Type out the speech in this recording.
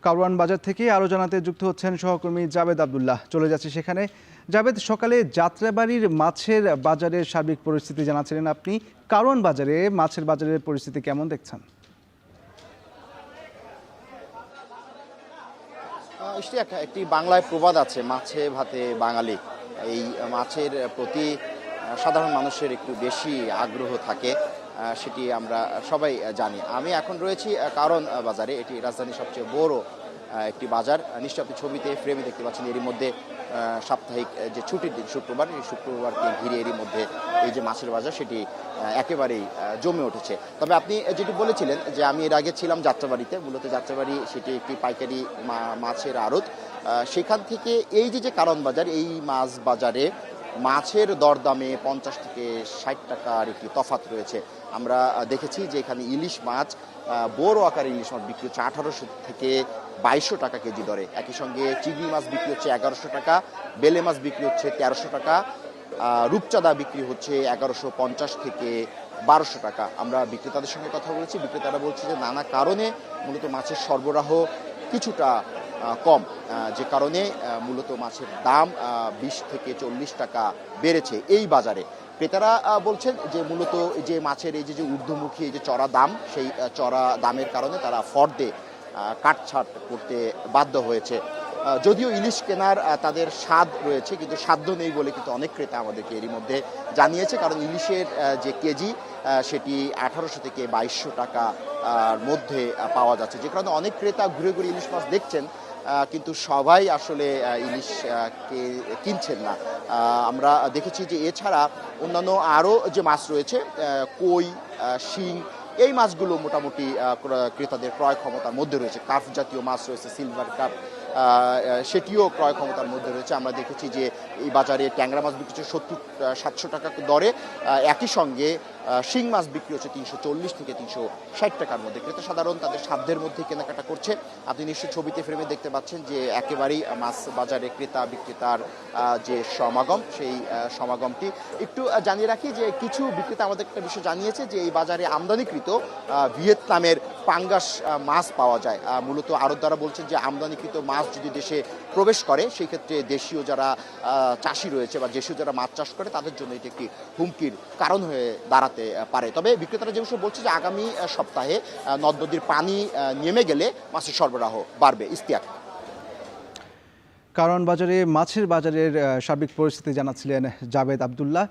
কারওয়ান বাজার থেকে আরও জানাতে যুক্ত হচ্ছেন সহকর্মী জাবেদ আবদুল্লাহ। চলে যাচ্ছে সেখানে। জাবেদ, সকালে যাত্রাবাড়ির মাছের বাজারের সার্বিক পরিস্থিতি জানাচ্ছিলেন আপনি। কারওয়ান বাজারে মাছের বাজারের পরিস্থিতি কেমন দেখছেন? একটি বাংলায় প্রবাদ আছে, মাছে ভাতে বাঙালি। এই মাছের প্রতি সাধারণ মানুষের একটু বেশি আগ্রহ থাকে, সেটি আমরা সবাই জানি। আমি এখন রয়েছি কারওয়ান বাজারে। এটি রাজধানীর সবচেয়ে বড় একটি বাজার। নিশ্চয়ই আপনি ছবিতে ফ্রেমে দেখতে পাচ্ছেন, এরই মধ্যে সাপ্তাহিক যে ছুটির দিন শুক্রবার, এই শুক্রবারকে ঘিরে এরই মধ্যে এই যে মাছের বাজার সেটি একেবারেই জমে উঠেছে। তবে আপনি যেটি বলেছিলেন যে আমি এর আগে ছিলাম যাত্রাবাড়িতে, মূলত যাত্রাবাড়ি সেটি একটি পাইকারি মাছের আড়ত। সেখান থেকে এই যে কারওয়ান বাজার, এই মাছ বাজারে মাছের দরদামে 50 থেকে 60 টাকার একটি তফাৎ রয়েছে। আমরা দেখেছি যে এখানে ইলিশ মাছ, বড় আকারের ইলিশ মাছ বিক্রি হচ্ছে 1800 থেকে 2200 টাকা কেজি দরে। একই সঙ্গে চিংড়ি মাছ বিক্রি হচ্ছে 1100 টাকা, বেলে মাছ বিক্রি হচ্ছে 1300 টাকা, রূপচাঁদা বিক্রি হচ্ছে 1150 থেকে 1200 টাকা। আমরা বিক্রেতাদের সঙ্গে কথা বলেছি, বিক্রেতারা বলছে যে নানা কারণে মূলত মাছের সরবরাহ কিছুটা কম, যে কারণে মূলত মাছের দাম 20 থেকে 40 টাকা বেড়েছে এই বাজারে। ক্রেতারা বলছেন যে মূলত যে মাছের এই যে ঊর্ধ্বমুখী এই যে চড়া দাম, সেই চড়া দামের কারণে তারা ফর্দে কাটছাট করতে বাধ্য হয়েছে। যদিও ইলিশ কেনার তাদের স্বাদ রয়েছে, কিন্তু সাধ্য নেই বলে কিন্তু অনেক ক্রেতা আমাদেরকে এরই মধ্যে জানিয়েছে। কারণ ইলিশের যে কেজি সেটি 1800 থেকে 2200 টাকার মধ্যে পাওয়া যাচ্ছে, যে কারণে অনেক ক্রেতা ঘুরে ঘুরে ইলিশ মাছ দেখছেন, কিন্তু সবাই আসলে ইলিশ কিনছেন না। আমরা দেখেছি যে এছাড়া অন্যান্য আরও যে মাছ রয়েছে, কই, শিং, এই মাছগুলো মোটামুটি ক্রেতাদের ক্রয় ক্ষমতার মধ্যে রয়েছে। কার্প জাতীয় মাছ রয়েছে, সিলভার কার্প, সেটিও ক্রয় ক্ষমতার মধ্যে রয়েছে। আমরা দেখেছি যে এই বাজারে ট্যাংরা মাছ বিক্রি হচ্ছে 70-700 টাকা দরে, একই সঙ্গে শিং মাছ বিক্রি হচ্ছে 340 থেকে 360 টাকার মধ্যে। ক্রেতা সাধারণ তাদের সাধ্যের মধ্যে কেনাকাটা করছে। আপনি নিশ্চয়ই ছবিতে ফ্রেমে দেখতে পাচ্ছেন যে একেবারেই মাছ বাজারে ক্রেতা বিক্রেতার যে সমাগম, সেই সমাগমটি একটু জানিয়ে রাখি যে কিছু বিক্রেতা আমাদের একটা বিষয় জানিয়েছে যে এই বাজারে আমদানিকৃত ভিয়েতনামের পাঙ্গাস মাছ পাওয়া যায়। মূলত আড়তদাররা বলছেন যে আমদানিকৃত মাছ যদি দেশে প্রবেশ করে, সেই ক্ষেত্রে দেশীয় যারা চাষি রয়েছে বা দেশীয় যারা মাছ চাষ করে, তাদের জন্য এটি একটি হুমকির কারণ হয়ে দাঁড়াতে পারে। তবে বিক্রেতারা যে বিষয়ে বলছে যে আগামী সপ্তাহে নদ নদীর পানি নেমে গেলে মাছের সরবরাহ বাড়বে। ইস্তিয়াক। কারওয়ান বাজারে মাছের বাজারের সার্বিক পরিস্থিতি জানাচ্ছিলেন জাবেদ আবদুল্লাহ।